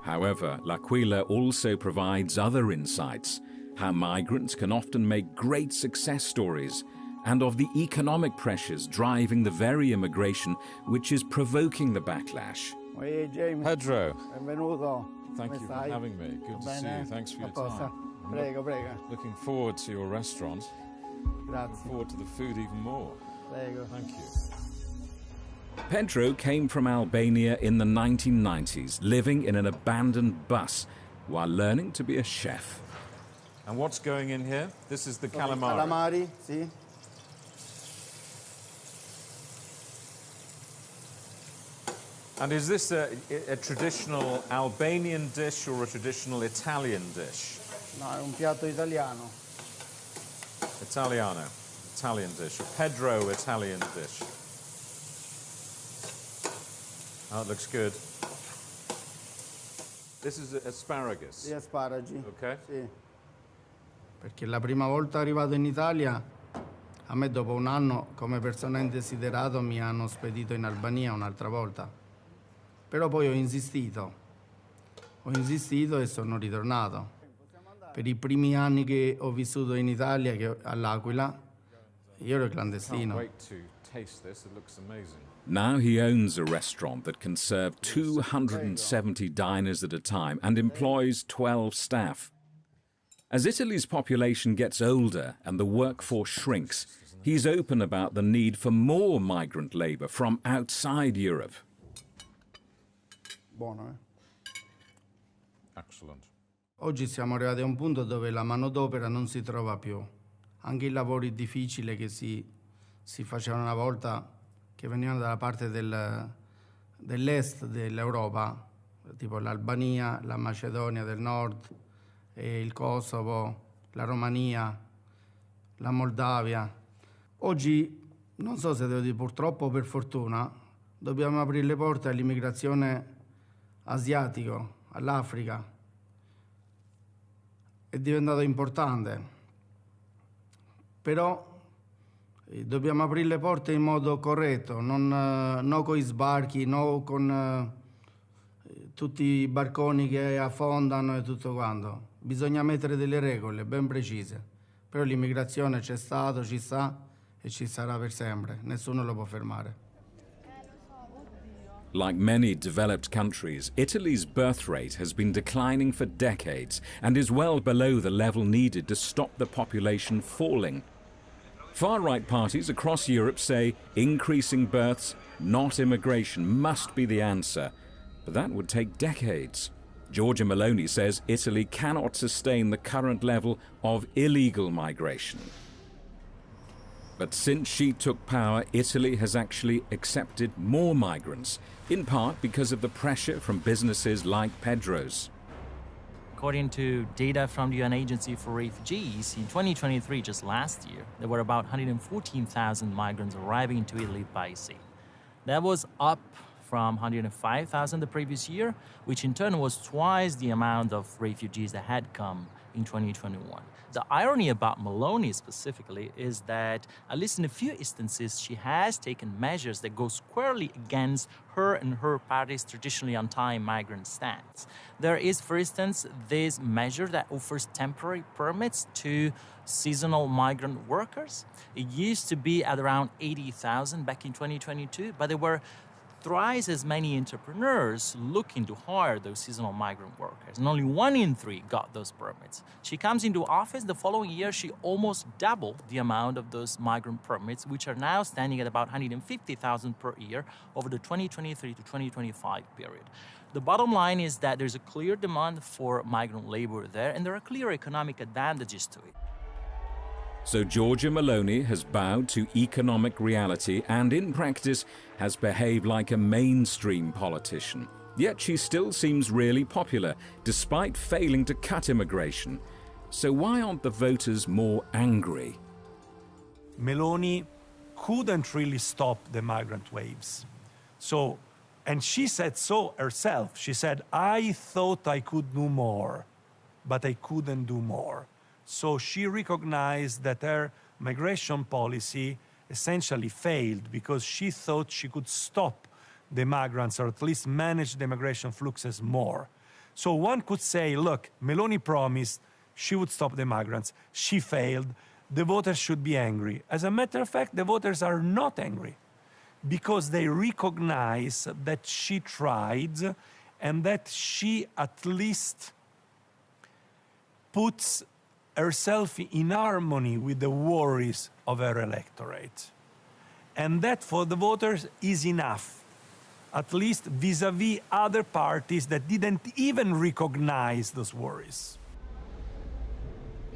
However, L'Aquila also provides other insights, how migrants can often make great success stories, and of the economic pressures driving the very immigration which is provoking the backlash. Oi, Jamie. Pedro. Benvenuto. Thank you for having me. Good to see you. Thanks for your time. Prego, prego. Looking forward to your restaurant. Grazie. Looking forward to the food even more. Prego. Thank you. Pedro came from Albania in the 1990s, living in an abandoned bus while learning to be a chef. And what's going in here? This is the calamari. Calamari, sì. And is this a traditional Albanian dish or a traditional Italian dish? No, è un piatto italiano. Italian dish, a Pedro Italian dish. Oh, it looks good. This is asparagus. Gli asparagi. Okay. Sì. Perché la prima volta arrivato in Italia, a me dopo un anno, come persona indesiderato, mi hanno spedito in Albania un'altra volta. Però poi ho insistito e sono ritornato. Per i primi anni che ho vissuto in Italia, all'Aquila, io ero clandestino. Can't wait to taste this. It looks amazing. Now he owns a restaurant that can serve 270 diners at a time and employs 12 staff. As Italy's population gets older and the workforce shrinks, he's open about the need for more migrant labour from outside Europe. Buono, Excellent. Oggi siamo arrivati a un punto dove la manodopera non si trova più. Anche i lavori difficili che si facevano una volta, che venivano dalla parte dell'est dell'Europa, tipo l'Albania, la Macedonia del Nord, il Kosovo, la Romania, la Moldavia. Oggi, non so se devo dire purtroppo o per fortuna, dobbiamo aprire le porte all'immigrazione asiatica, all'Africa. È diventato importante, però dobbiamo aprire le porte in modo corretto, non con i sbarchi, non con tutti i barconi che affondano e tutto quanto. Bisogna mettere delle regole ben precise, però l'immigrazione c'è stato, ci sta e ci sarà per sempre, nessuno lo può fermare. Like many developed countries, Italy's birth rate has been declining for decades and is well below the level needed to stop the population falling. Far-right parties across Europe say increasing births, not immigration, must be the answer. But that would take decades. Giorgia Meloni says Italy cannot sustain the current level of illegal migration. But since she took power, Italy has actually accepted more migrants, in part because of the pressure from businesses like Pedro's. According to data from the UN Agency for Refugees, in 2023, just last year, there were about 114,000 migrants arriving into Italy by sea. That was up from 105,000 the previous year, which in turn was twice the amount of refugees that had come in 2021. The irony about Meloni specifically is that, at least in a few instances, she has taken measures that go squarely against her and her party's traditionally anti-migrant stance. There is, for instance, this measure that offers temporary permits to seasonal migrant workers. It used to be at around 80,000 back in 2022, but there were thrice as many entrepreneurs looking to hire those seasonal migrant workers, and only 1 in 3 got those permits. She comes into office, the following year she almost doubled the amount of those migrant permits, which are now standing at about 150,000 per year over the 2023 to 2025 period. The bottom line is that there's a clear demand for migrant labor there, and there are clear economic advantages to it. So Giorgia Meloni has bowed to economic reality and, in practice, has behaved like a mainstream politician. Yet she still seems really popular, despite failing to cut immigration. So why aren't the voters more angry? Meloni couldn't really stop the migrant waves. And she said so herself. She said, I thought I could do more, but I couldn't do more. So she recognized that her migration policy essentially failed because she thought she could stop the migrants or at least manage the migration fluxes more. So one could say, look, Meloni promised she would stop the migrants. She failed. The voters should be angry. As a matter of fact, the voters are not angry because they recognize that she tried and that she at least puts herself in harmony with the worries of her electorate. And that for the voters is enough, at least vis-à-vis other parties that didn't even recognize those worries.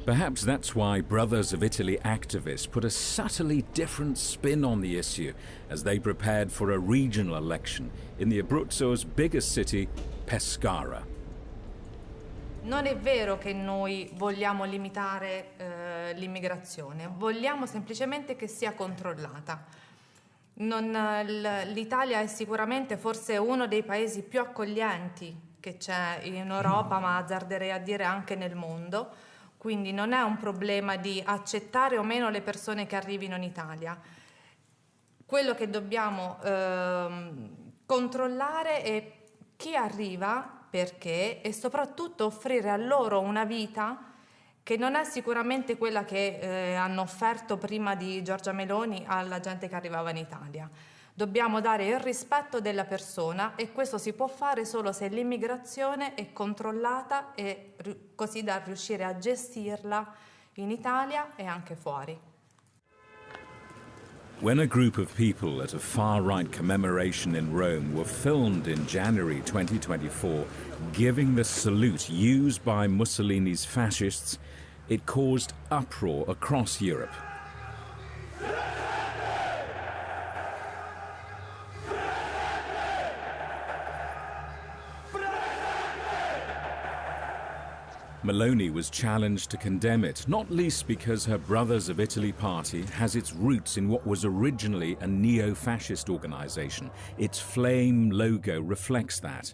Perhaps that's why Brothers of Italy activists put a subtly different spin on the issue as they prepared for a regional election in the Abruzzo's biggest city, Pescara. Non è vero che noi vogliamo limitare l'immigrazione, vogliamo semplicemente che sia controllata. L'Italia è sicuramente forse uno dei paesi più accoglienti che c'è in Europa, ma azzarderei a dire anche nel mondo. Quindi non è un problema di accettare o meno le persone che arrivino in Italia. Quello che dobbiamo controllare è chi arriva, perché, e soprattutto offrire a loro una vita che non è sicuramente quella che hanno offerto prima di Giorgia Meloni alla gente che arrivava in Italia. Dobbiamo dare il rispetto della persona e questo si può fare solo se l'immigrazione è controllata e così da riuscire a gestirla in Italia e anche fuori. When a group of people at a far-right commemoration in Rome were filmed in January 2024 giving the salute used by Mussolini's fascists, it caused uproar across Europe. Meloni was challenged to condemn it, not least because her Brothers of Italy party has its roots in what was originally a neo-fascist organization. Its flame logo reflects that.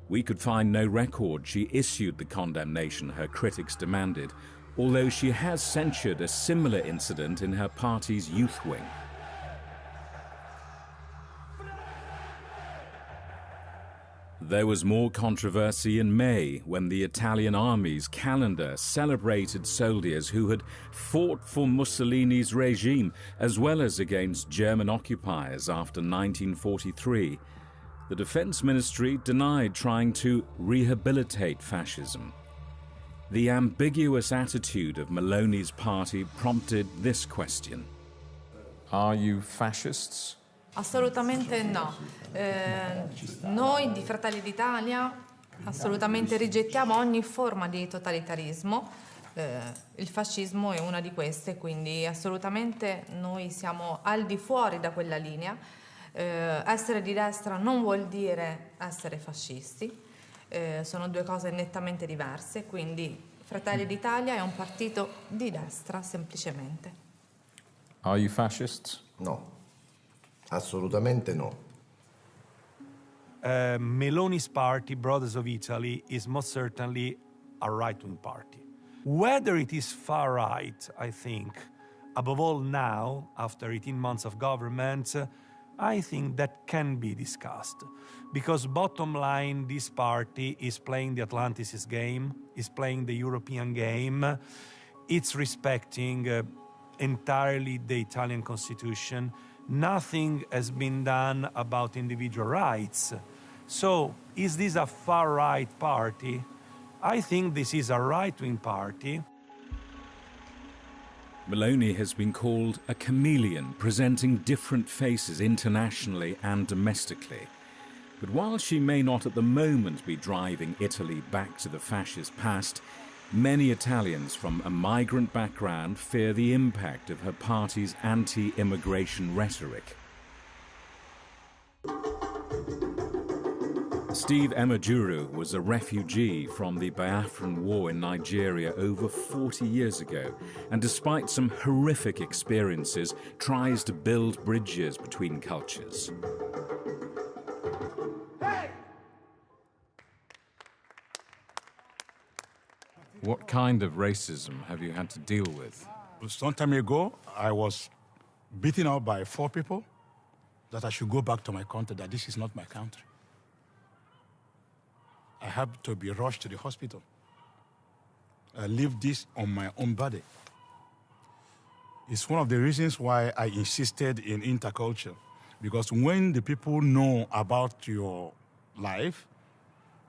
We could find no record she issued the condemnation her critics demanded, although she has censured a similar incident in her party's youth wing. There was more controversy in May when the Italian army's calendar celebrated soldiers who had fought for Mussolini's regime as well as against German occupiers after 1943. The Defense Ministry denied trying to rehabilitate fascism. The ambiguous attitude of Meloni's party prompted this question. Are you fascists? Assolutamente no. Noi di Fratelli d'Italia assolutamente rigettiamo ogni forma di totalitarismo. Il fascismo è una di queste, quindi assolutamente noi siamo al di fuori da quella linea. Essere di destra non vuol dire essere fascisti, sono due cose nettamente diverse, quindi Fratelli d'Italia è un partito di destra semplicemente. Are you fascists? No. Assolutamente no. Meloni's party, Brothers of Italy, is most certainly a right-wing party. Whether it is far-right, I think, above all now, after 18 months of government, I think that can be discussed. Because bottom line, this party is playing the Atlanticist game, is playing the European game, it's respecting entirely the Italian constitution. Nothing has been done about individual rights. So, is this a far-right party? I think this is a right-wing party. Meloni has been called a chameleon, presenting different faces internationally and domestically. But while she may not at the moment be driving Italy back to the fascist past, many Italians from a migrant background fear the impact of her party's anti-immigration rhetoric. Steve Emajuru was a refugee from the Biafran War in Nigeria over 40 years ago, and despite some horrific experiences, tries to build bridges between cultures. What kind of racism have you had to deal with? Some time ago, I was beaten up by 4 people that I should go back to my country, that this is not my country. I have to be rushed to the hospital. I live this on my own body. It's one of the reasons why I insisted in interculture, because when the people know about your life,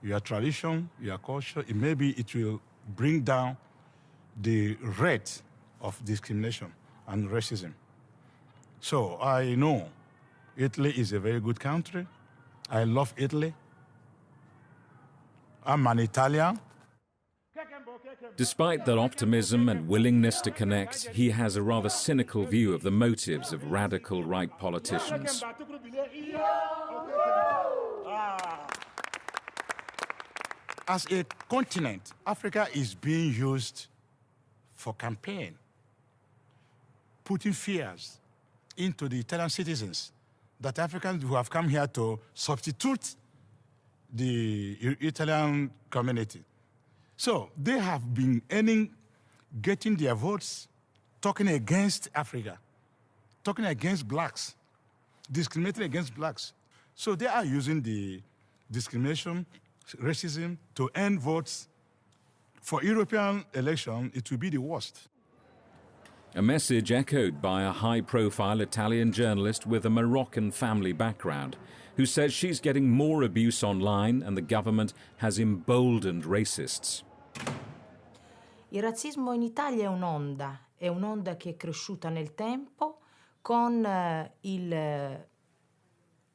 your tradition, your culture, maybe it will bring down the rate of discrimination and racism. So I know Italy is a very good country. I love Italy. I'm an Italian. Despite that optimism and willingness to connect, he has a rather cynical view of the motives of radical right politicians. As a continent, Africa is being used for campaign, putting fears into the Italian citizens that Africans who have come here to substitute the Italian community. So they have been getting their votes, talking against Africa, talking against blacks, discriminating against blacks. So they are using the discrimination, racism to earn votes. For European election, it will be the worst. A message echoed by a high-profile Italian journalist with a Moroccan family background, who says she's getting more abuse online and the government has emboldened racists. Il razzismo in Italia è un'onda che è cresciuta nel tempo con il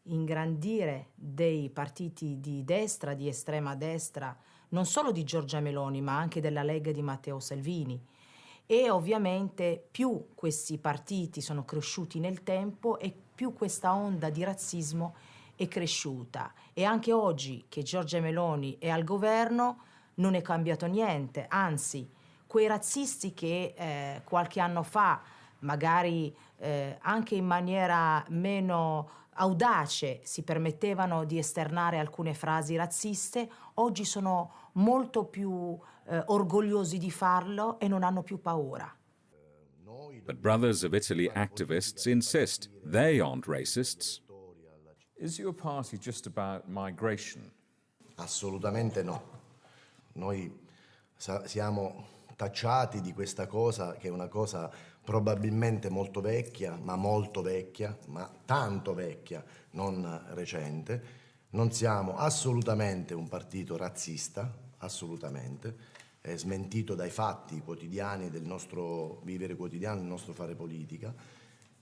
ingrandire dei partiti di destra, di estrema destra, non solo di Giorgia Meloni, ma anche della Lega di Matteo Salvini. E ovviamente più questi partiti sono cresciuti nel tempo e più questa onda di razzismo è cresciuta. E anche oggi che Giorgia Meloni è al governo non è cambiato niente, anzi, quei razzisti che qualche anno fa, magari anche in maniera meno audace, si permettevano di esternare alcune frasi razziste, oggi sono molto più orgogliosi di farlo e non hanno più paura. But Brothers of Italy activists insist they aren't racists. Is your party just about migration? Assolutamente no. Noi siamo tacciati di questa cosa, che è una cosa probabilmente molto vecchia, ma tanto vecchia, non recente. Non siamo assolutamente un partito razzista, assolutamente, è smentito dai fatti quotidiani del nostro vivere quotidiano, del nostro fare politica.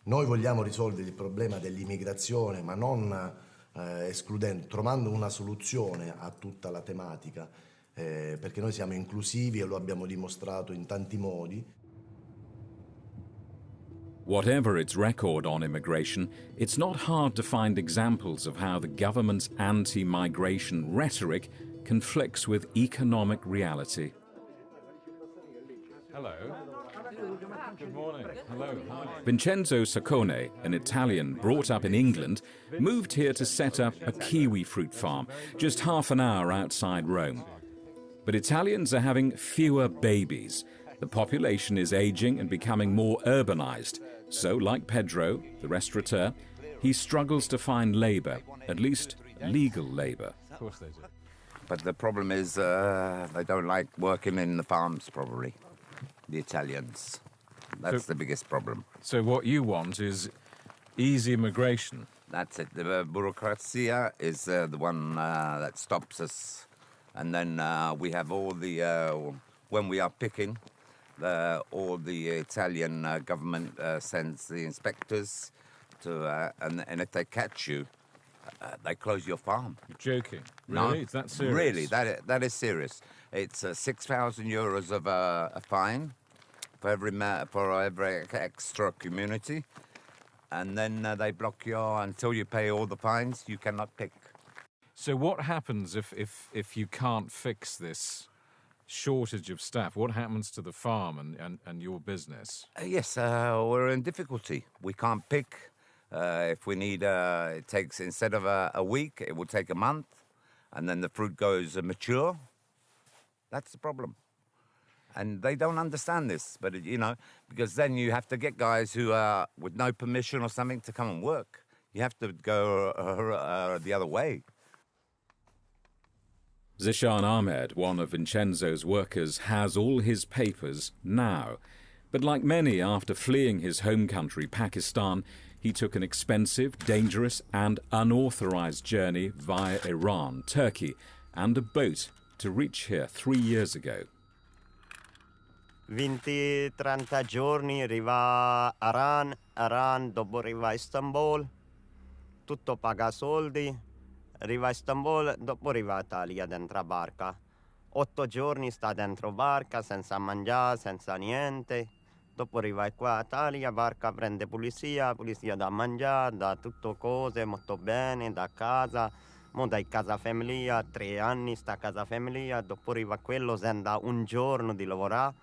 Noi vogliamo risolvere il problema dell'immigrazione, ma non escludendo, trovando una soluzione a tutta la tematica, perché noi siamo inclusivi e lo abbiamo dimostrato in tanti modi. Whatever its record on immigration, it's not hard to find examples of how the government's anti-migration rhetoric conflicts with economic reality. Hello. Good morning. Hello. Hi. Vincenzo Saccone, an Italian brought up in England, moved here to set up a kiwi fruit farm just half an hour outside Rome. But Italians are having fewer babies. The population is aging and becoming more urbanized. So, like Pedro, the restaurateur, he struggles to find labor, at least legal labor. Of course they do. But the problem is they don't like working in the farms, probably, the Italians. That's the biggest problem. So what you want is easy immigration? That's it. The bureaucracia is the one that stops us. And then we have all the, when we are picking, all the Italian government sends the inspectors to, and if they catch you, they close your farm. You're joking? Really? No, Is that serious? Really, that is serious. It's 6,000 euros of a fine for every extra community, and then they block you until you pay all the fines. You cannot pick. So what happens if you can't fix this shortage of staff? What happens to the farm and your business? Yes, we're in difficulty. We can't pick. If we need, it takes, instead of a week, it will take a month, and then the fruit goes mature. That's the problem. And they don't understand this, but, you know, because then you have to get guys who are with no permission or something to come and work. You have to go the other way. Zishan Ahmed, one of Vincenzo's workers, has all his papers now. But like many after fleeing his home country, Pakistan, he took an expensive, dangerous and unauthorized journey via Iran, Turkey and a boat to reach here 3 years ago. 20-30 giorni arriva a Iran, dopo arriva a Istanbul, tutto paga soldi, arriva a Istanbul, dopo arriva a Italia dentro la barca. 8 giorni sta dentro barca senza mangiare, senza niente. Dopo arriva qua a Italia, barca prende pulizia da mangiare, da tutto cose, molto bene, da casa. Mo dai casa famiglia, 3 anni sta a casa famiglia, dopo arriva quello, senda un giorno di lavorare.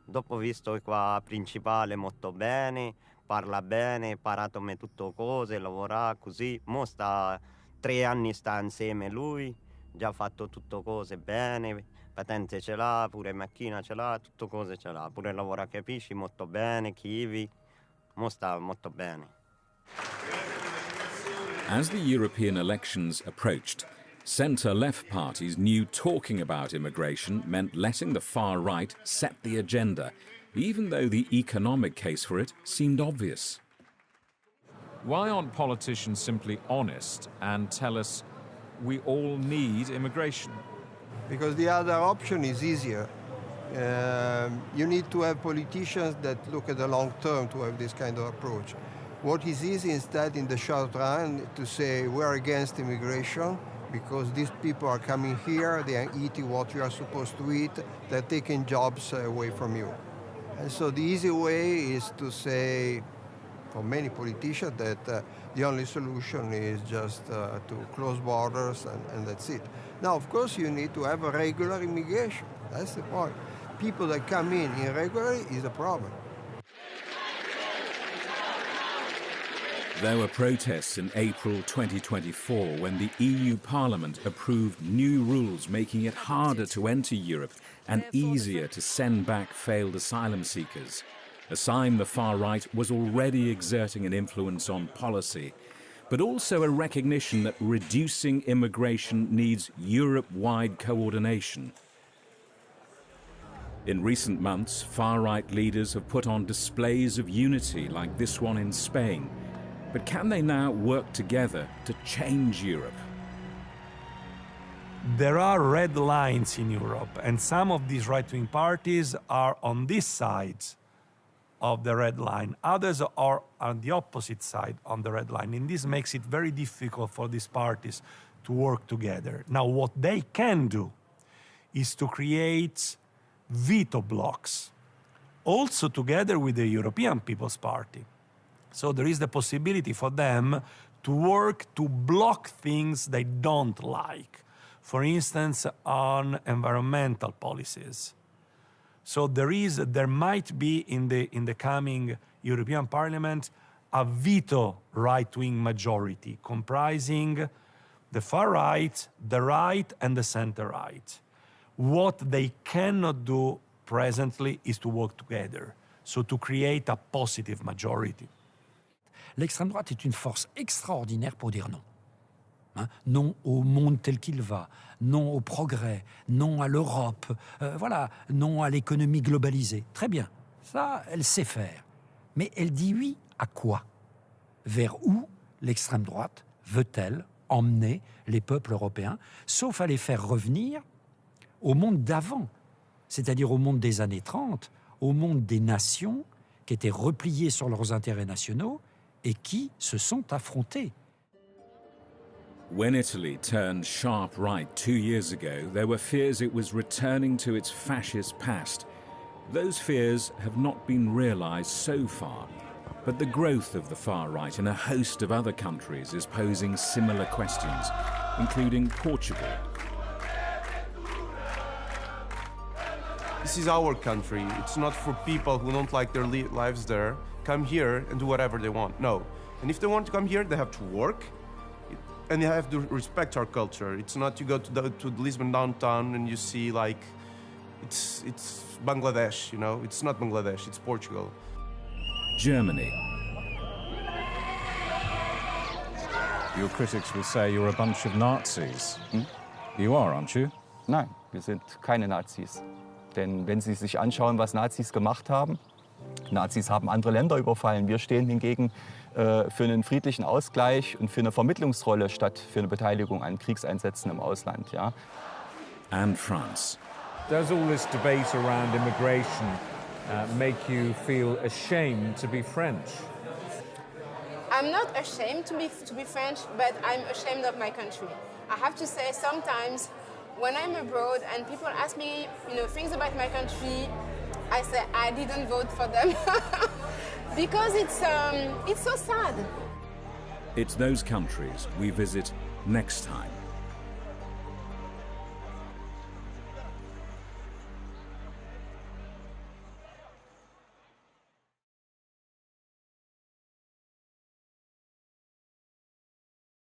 Dopo visto qua principale molto bene, parla bene, imparato me tutto cose, lavora così. Mo sta 3 anni sta insieme lui, già fatto tutto cose bene, patente ce l'ha, pure macchina ce l'ha, tutto cose ce l'ha, pure lavora capisci molto bene, chivi, mo sta molto bene. As the European elections approached, centre-left parties knew talking about immigration meant letting the far right set the agenda, even though the economic case for it seemed obvious. Why aren't politicians simply honest and tell us we all need immigration? Because the other option is easier. You need to have politicians that look at the long term to have this kind of approach. What is easy instead in the short run to say we're against immigration because these people are coming here, they are eating what you are supposed to eat, they're taking jobs away from you. And so the easy way is to say, for many politicians, that the only solution is just to close borders and that's it. Now, of course, you need to have a regular immigration. That's the point. People that come in irregularly is a problem. There were protests in April 2024 when the EU Parliament approved new rules making it harder to enter Europe and easier to send back failed asylum seekers, a sign the far right was already exerting an influence on policy, but also a recognition that reducing immigration needs Europe-wide coordination. In recent months, far-right leaders have put on displays of unity like this one in Spain. But can they now work together to change Europe? There are red lines in Europe, and some of these right-wing parties are on this side of the red line. Others are on the opposite side on the red line, and this makes it very difficult for these parties to work together. Now, what they can do is to create veto blocks, also together with the European People's Party. So there is the possibility for them to work to block things they don't like, for instance, on environmental policies. So there might be in the coming European Parliament a veto right-wing majority comprising the far right, the right, and the center-right. What they cannot do presently is to work together, so to create a positive majority. L'extrême droite est une force extraordinaire pour dire non. Hein? Non au monde tel qu'il va, non au progrès, non à l'Europe, voilà, non à l'économie globalisée. Très bien, ça, elle sait faire. Mais elle dit oui à quoi? Vers où l'extrême droite veut-elle emmener les peuples européens, sauf à les faire revenir au monde d'avant, c'est-à-dire au monde des années 30, au monde des nations qui étaient repliées sur leurs intérêts nationaux et qui se sont affrontés. When Italy turned sharp right 2 years ago, there were fears it was returning to its fascist past. Those fears have not been realized so far, but the growth of the far right in a host of other countries is posing similar questions, including Portugal. This is our country. It's not for people who don't like their lives there. Come here and do whatever they want. No. And if they want to come here, they have to work and they have to respect our culture. It's not you go to the Lisbon downtown and you see like, it's Bangladesh, you know? It's not Bangladesh, it's Portugal. Germany. Your critics will say you're a bunch of Nazis. You are, aren't you? Nein, wir sind keine Nazis. Denn wenn Sie sich anschauen, was Nazis gemacht haben, Nazis haben andere Länder überfallen. Wir stehen hingegen für einen friedlichen Ausgleich und für eine Vermittlungsrolle statt für eine Beteiligung an Kriegseinsätzen im Ausland. Ja. And France. Does all this debate around immigration make you feel ashamed to be French? I'm not ashamed to be French, but I'm ashamed of my country. I have to say sometimes when I'm abroad and people ask me, things about my country, I say I didn't vote for them because it's so sad. It's those countries we visit next time.